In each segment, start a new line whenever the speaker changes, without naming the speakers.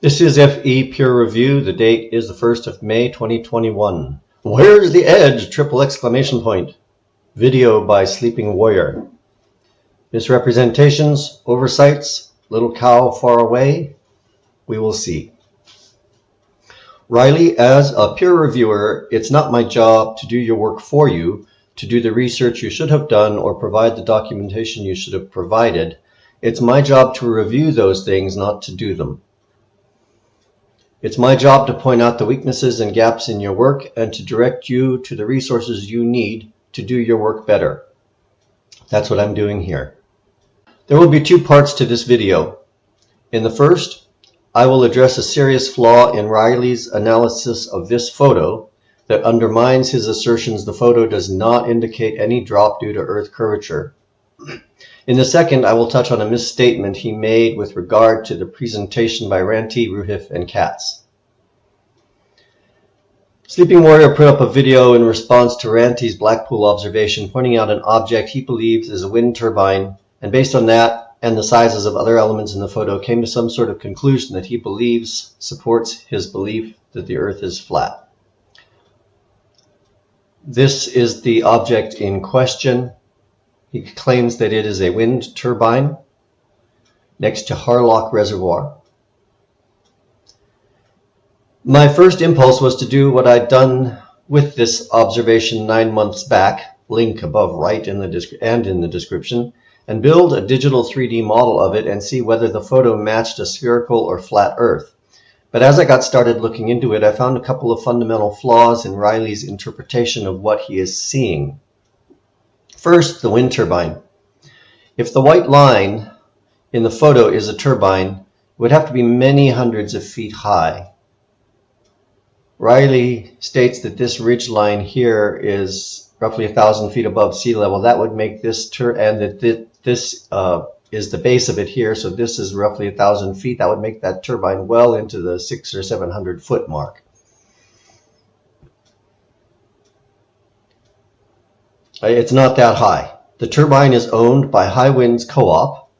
This is FE Peer Review. The date is the 1st of May 2021. Where's the edge? Triple exclamation point. Video by Sleeping Warrior. Misrepresentations, oversights, little cow far away. We will see. Riley, as a peer reviewer, it's not my job to do your work for you, to do the research you should have done or provide the documentation you should have provided. It's my job to review those things, not to do them. It's my job to point out the weaknesses and gaps in your work and to direct you to the resources you need to do your work better. That's what I'm doing here. There will be two parts to this video. In the first, I will address a serious flaw in Riley's analysis of this photo that undermines his assertions the photo does not indicate any drop due to Earth curvature. In the second, I will touch on a misstatement he made with regard to the presentation by Ranty, Roohif, and Catz. Sleeping Warrior put up a video in response to Ranty's Blackpool observation, pointing out an object he believes is a wind turbine, and based on that and the sizes of other elements in the photo, came to some sort of conclusion that he believes supports his belief that the Earth is flat. This is the object in question. He claims that it is a wind turbine next to Harlock Reservoir. My first impulse was to do what I'd done with this observation 9 months back, link above right in the description, and build a digital 3D model of it and see whether the photo matched a spherical or flat Earth. But as I got started looking into it, I found a couple of fundamental flaws in Riley's interpretation of what he is seeing. First, the wind turbine. If the white line in the photo is a turbine, it would have to be many hundreds of feet high. Riley states that this ridge line here is roughly 1,000 feet above sea level. That would make this this is the base of it here, so this is roughly 1,000 feet. That would make that turbine well into the 600 or 700 foot mark. It's not that high. The turbine is owned by High Winds Co-op.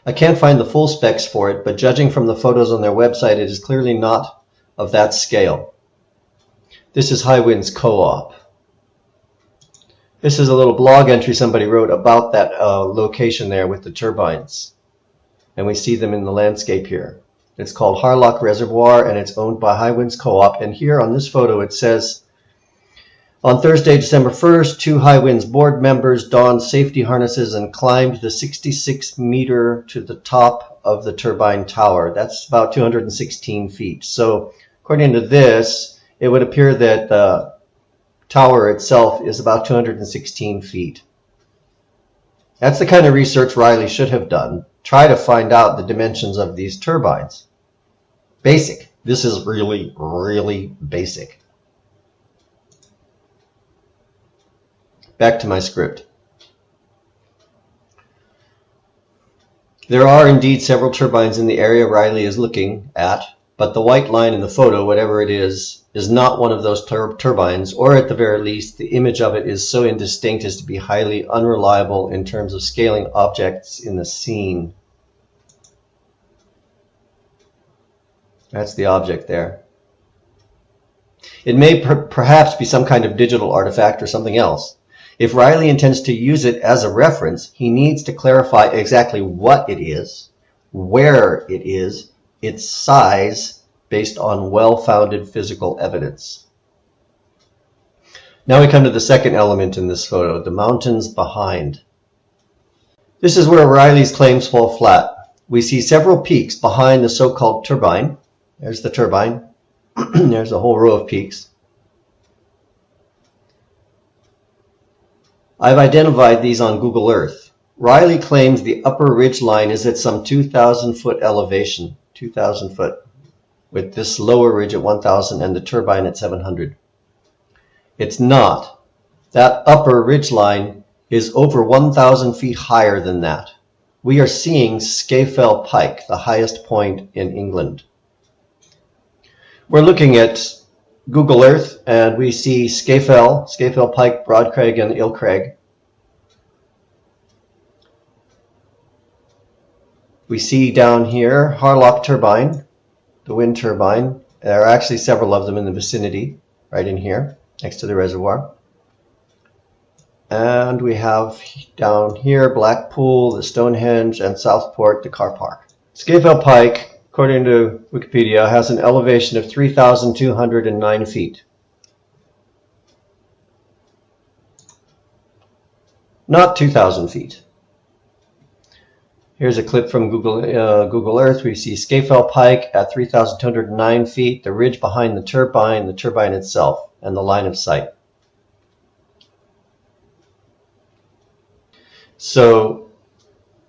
I can't find the full specs for it, but judging from the photos on their website, it is clearly not of that scale. This is High Winds Co-op. This is a little blog entry somebody wrote about that location there with the turbines. And we see them in the landscape here. It's called Harlock Reservoir and it's owned by High Winds Co-op. And here on this photo it says, on Thursday, December 1st, 2 High Winds board members donned safety harnesses and climbed the 66 meter to the top of the turbine tower. That's about 216 feet. So according to this, it would appear that the tower itself is about 216 feet. That's the kind of research Riley should have done. Try to find out the dimensions of these turbines. Basic. This is really, really basic. Back to my script. There are indeed several turbines in the area Riley is looking at, but the white line in the photo, whatever it is not one of those turbines, or at the very least, the image of it is so indistinct as to be highly unreliable in terms of scaling objects in the scene. That's the object there. It may perhaps be some kind of digital artifact or something else. If Riley intends to use it as a reference, he needs to clarify exactly what it is, where it is, its size, based on well-founded physical evidence. Now we come to the second element in this photo, the mountains behind. This is where Riley's claims fall flat. We see several peaks behind the so-called turbine. There's the turbine. There's a whole row of peaks. I've identified these on Google Earth. Riley claims the upper ridge line is at some 2,000 foot elevation, 2,000 foot, with this lower ridge at 1,000 and the turbine at 700. It's not. That upper ridge line is over 1,000 feet higher than that. We are seeing Scafell Pike, the highest point in England. We're looking at Google Earth and we see Scafell Pike, Broadcraig, and Ilcraig. We see down here Harlock turbine, the wind turbine. There are actually several of them in the vicinity, right in here, next to the reservoir. And we have down here Blackpool, the Stonehenge, and Southport, the car park. Scafell Pike, according to Wikipedia, has an elevation of 3,209 feet. Not 2,000 feet. Here's a clip from Google Earth. We see Scafell Pike at 3,209 feet, the ridge behind the turbine itself, and the line of sight. So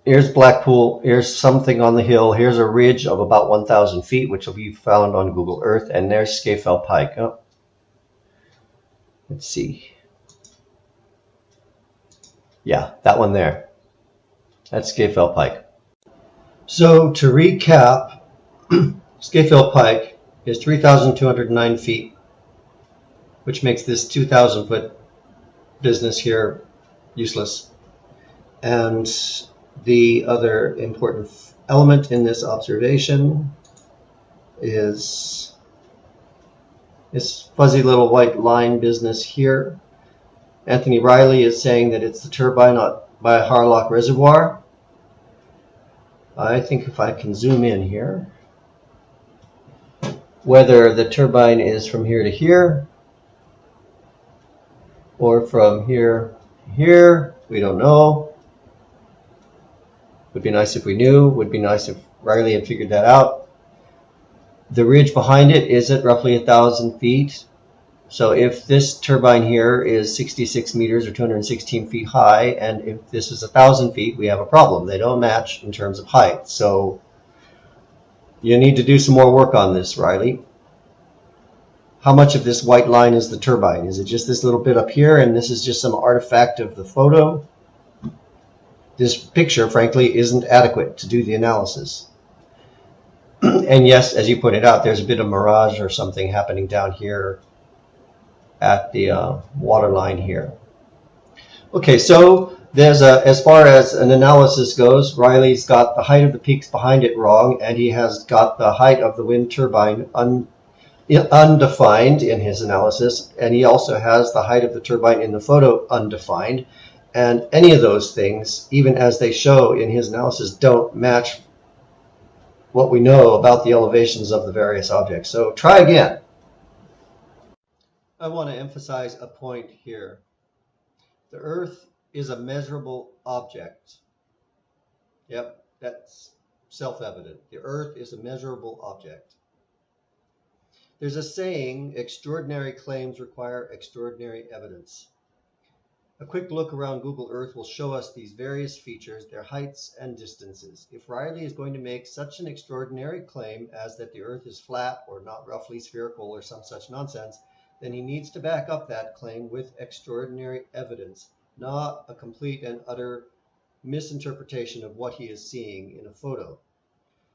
here's Blackpool, here's something on the hill, here's a ridge of about 1,000 feet, which will be found on Google Earth, and there's Scafell Pike. Oh. Let's see. Yeah, that one there. That's Scafell Pike. So to recap, Scafell Pike is 3,209 feet, which makes this 2,000 foot business here useless. And the other important element in this observation is this fuzzy little white line business here. Anthony Riley is saying that it's the turbine by Harlock Reservoir. I think if I can zoom in here, whether the turbine is from here to here or from here to here, we don't know. Would be nice if we knew. Would be nice if Riley had figured that out. The ridge behind it is at roughly 1,000 feet. So if this turbine here is 66 meters or 216 feet high, and if this is 1,000 feet, we have a problem. They don't match in terms of height. So you need to do some more work on this, Riley. How much of this white line is the turbine? Is it just this little bit up here, and this is just some artifact of the photo? This picture, frankly, isn't adequate to do the analysis. And yes, as you pointed out, there's a bit of mirage or something happening down here at the water line here. Okay, so there's as far as an analysis goes, Riley's got the height of the peaks behind it wrong, and he has got the height of the wind turbine undefined in his analysis, and he also has the height of the turbine in the photo undefined. And any of those things, even as they show in his analysis, don't match what we know about the elevations of the various objects. So try again. I want to emphasize a point here. The Earth is a measurable object. Yep, that's self-evident. The Earth is a measurable object. There's a saying, extraordinary claims require extraordinary evidence. A quick look around Google Earth will show us these various features, their heights and distances. If Riley is going to make such an extraordinary claim as that the Earth is flat or not roughly spherical or some such nonsense, then he needs to back up that claim with extraordinary evidence, not a complete and utter misinterpretation of what he is seeing in a photo.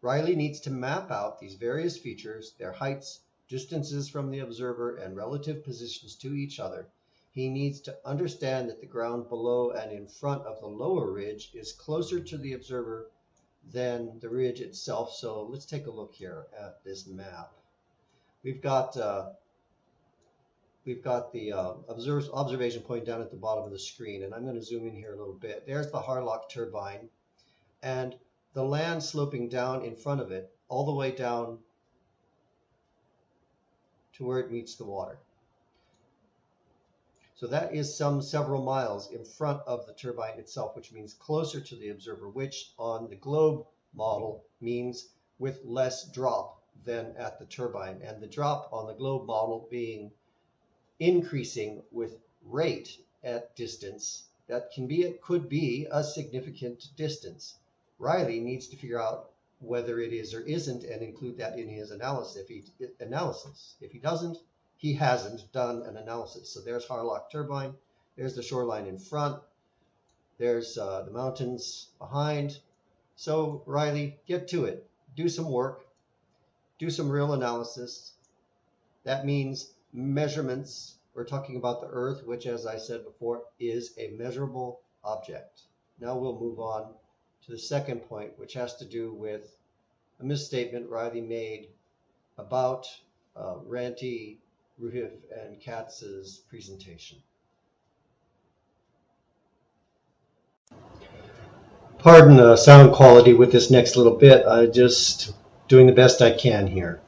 Riley needs to map out these various features, their heights, distances from the observer, and relative positions to each other. He needs to understand that the ground below and in front of the lower ridge is closer to the observer than the ridge itself. So let's take a look here at this map. We've got the observation point down at the bottom of the screen, and I'm going to zoom in here a little bit. There's the Harlock turbine, and the land sloping down in front of it, all the way down to where it meets the water. So that is some several miles in front of the turbine itself, which means closer to the observer, which on the globe model means with less drop than at the turbine. And the drop on the globe model being increasing with rate at distance, that could be a significant distance. Riley needs to figure out whether it is or isn't and include that in his analysis. If he doesn't, he hasn't done an analysis. So there's Harlock turbine, there's the shoreline in front, there's the mountains behind. So Riley, get to it. Do some work. Do some real analysis. That means measurements. We're talking about the Earth, which, as I said before, is a measurable object. Now we'll move on to the second point, which has to do with a misstatement Riley made about Ranty, Roohif, and Catz's presentation. Pardon the sound quality with this next little bit. I'm just doing the best I can here.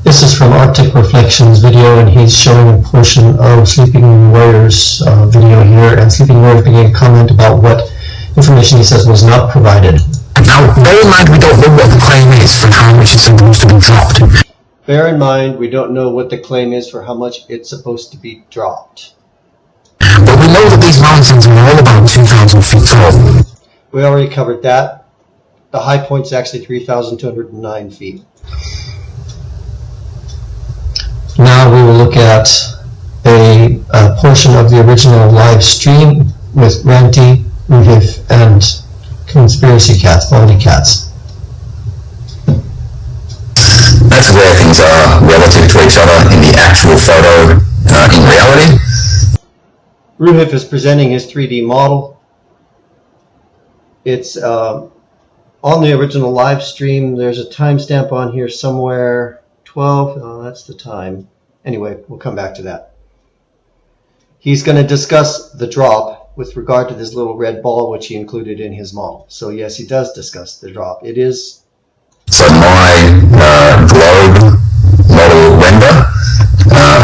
This is from Arctic Reflections video, and he's showing a portion of Sleeping Warrior's video here, and Sleeping Warrior began a comment about what information he says was not provided.
Now, bear in mind we don't know what the claim is for how much it's supposed to be dropped.
Bear in mind we don't know what the claim is for how much it's supposed to be dropped.
But we know that these mountains are all about 2,000 feet tall.
We already covered that. The high point's actually 3,209 feet. Now we will look at a portion of the original live stream with Ranty, Roohif, and Conspiracy Catz, Baldy Catz.
That's where things are relative to each other in the actual photo in reality.
Roohif is presenting his 3D model. It's on the original live stream. There's a timestamp on here somewhere. 12, oh, that's the time. Anyway, we'll come back to that. He's going to discuss the drop with regard to this little red ball which he included in his model. So yes, he does discuss the drop. It is...
So my globe model render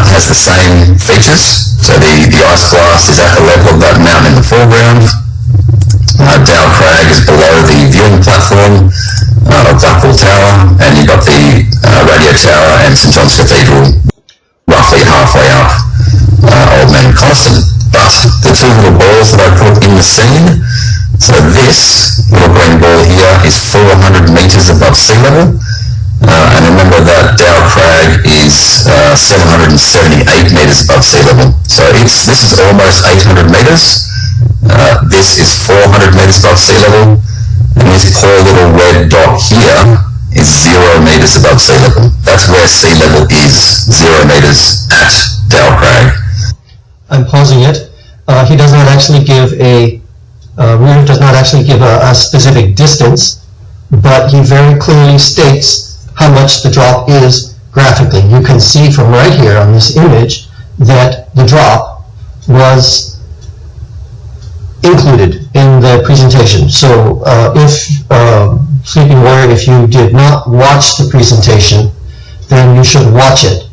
has the same features. So the ice glass is at the level of that mountain in the foreground. Dow Crag is below the viewing platform of Blackpool Tower, and you've got the radio tower and St John's Cathedral roughly halfway up Old Man Coniston. But the two little balls that I put in the scene, so this little green ball here is 400 metres above sea level, and remember that Dow Crag is 778 metres above sea level. So this is almost 800 metres. This is 400 metres above sea level, and this poor little red dot here is 0 metres above sea level. That's where sea level is, 0 metres at Dow Crag.
I'm pausing it. He does not actually give Roohif does not actually give a specific distance, but he very clearly states how much the drop is graphically. You can see from right here on this image that the drop was included in the presentation. So Sleeping Warrior, if you did not watch the presentation, then you should watch it.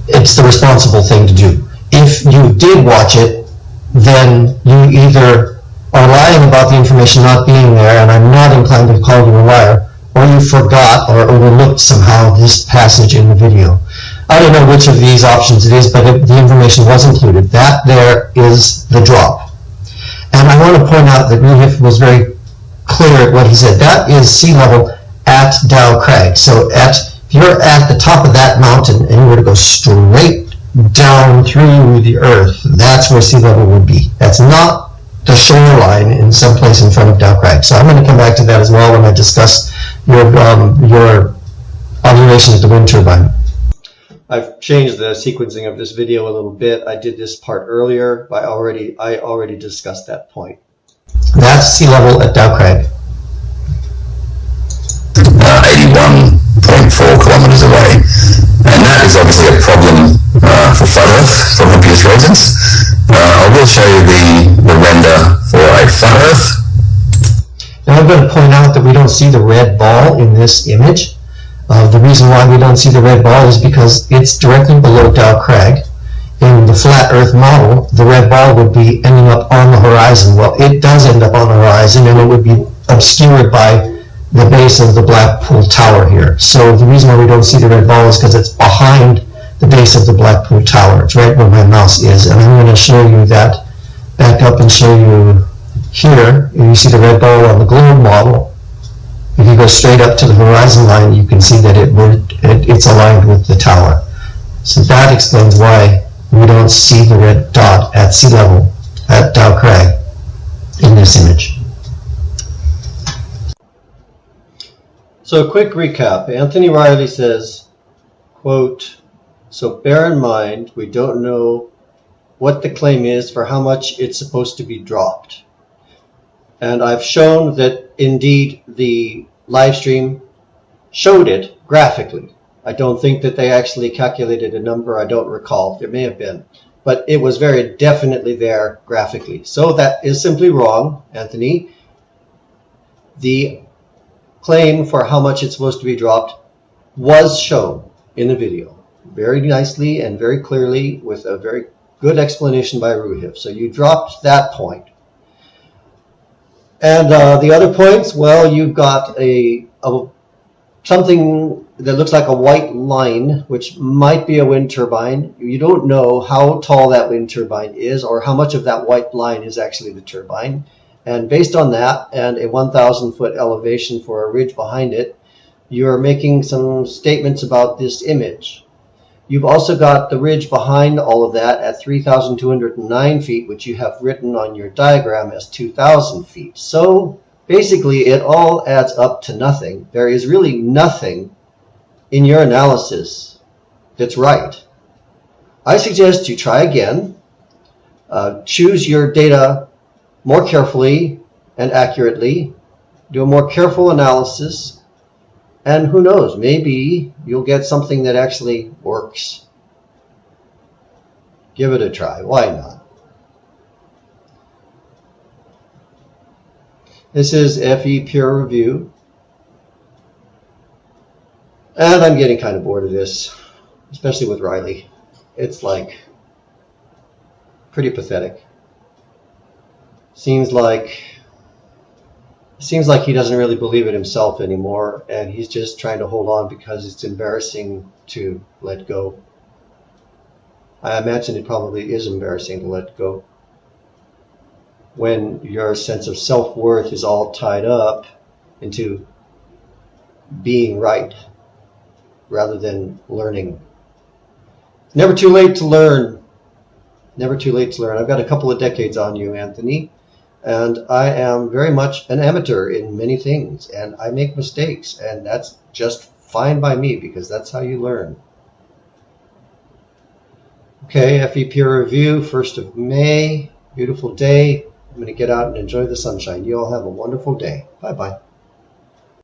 It's the responsible thing to do. If you did watch it, then you either are lying about the information not being there, and I'm not inclined to call you a liar, or you forgot or overlooked somehow this passage in the video. I don't know which of these options it is, but the information was included. That there is the drop. And I want to point out that Roohif was very clear at what he said. That is sea level at Dow Crag. So if you're at the top of that mountain and you were to go straight down through the earth, that's where sea level would be. That's not the shoreline in some place in front of Dow Crag. So I'm going to come back to that as well when I discuss your observation at the wind turbine. I've changed the sequencing of this video a little bit. I did this part earlier, but I already discussed that point. That's sea level at Dow Crag.
81.4 kilometres away. And that is obviously a problem for Flat Earth for obvious reasons. I will show you the render for a Flat Earth.
Now I'm going to point out that we don't see the red ball in this image. The reason why we don't see the red ball is because it's directly below Dow Crag. In the flat Earth model, the red ball would be ending up on the horizon. Well, it does end up on the horizon, and it would be obscured by the base of the Blackpool Tower here. So the reason why we don't see the red ball is because it's behind the base of the Blackpool Tower. It's right where my mouse is, and I'm going to show you that, back up and show you here. You see the red ball on the globe model. If you go straight up to the horizon line, you can see that it's aligned with the tower. So that explains why we don't see the red dot at sea level at Dow Crag in this image. So a quick recap. Anthony Riley says, quote, so bear in mind we don't know what the claim is for how much it's supposed to be dropped. And I've shown that indeed the live stream showed it graphically. I don't think that they actually calculated a number. I don't recall. There may have been. But it was very definitely there graphically. So that is simply wrong, Anthony. The claim for how much it's supposed to be dropped was shown in the video very nicely and very clearly with a very good explanation by Roohif. So you dropped that point. And the other points, well, you've got something that looks like a white line, which might be a wind turbine. You don't know how tall that wind turbine is or how much of that white line is actually the turbine. And based on that and a 1,000-foot elevation for a ridge behind it, you're making some statements about this image. You've also got the ridge behind all of that at 3,209 feet, which you have written on your diagram as 2,000 feet. So basically, it all adds up to nothing. There is really nothing in your analysis that's right. I suggest you try again, choose your data more carefully and accurately, do a more careful analysis, and who knows, maybe you'll get something that actually works. Give it a try. Why not? This is FE Peer Review. And I'm getting kind of bored of this, especially with Riley. It's like pretty pathetic. Seems like he doesn't really believe it himself anymore, and he's just trying to hold on because it's embarrassing to let go. I imagine it probably is embarrassing to let go when your sense of self-worth is all tied up into being right rather than learning. Never too late to learn. Never too late to learn. I've got a couple of decades on you, Anthony. And I am very much an amateur in many things, and I make mistakes, and that's just fine by me because that's how you learn. Okay, FE Peer Review, 1st of May, beautiful day. I'm going to get out and enjoy the sunshine. You all have a wonderful day. Bye-bye.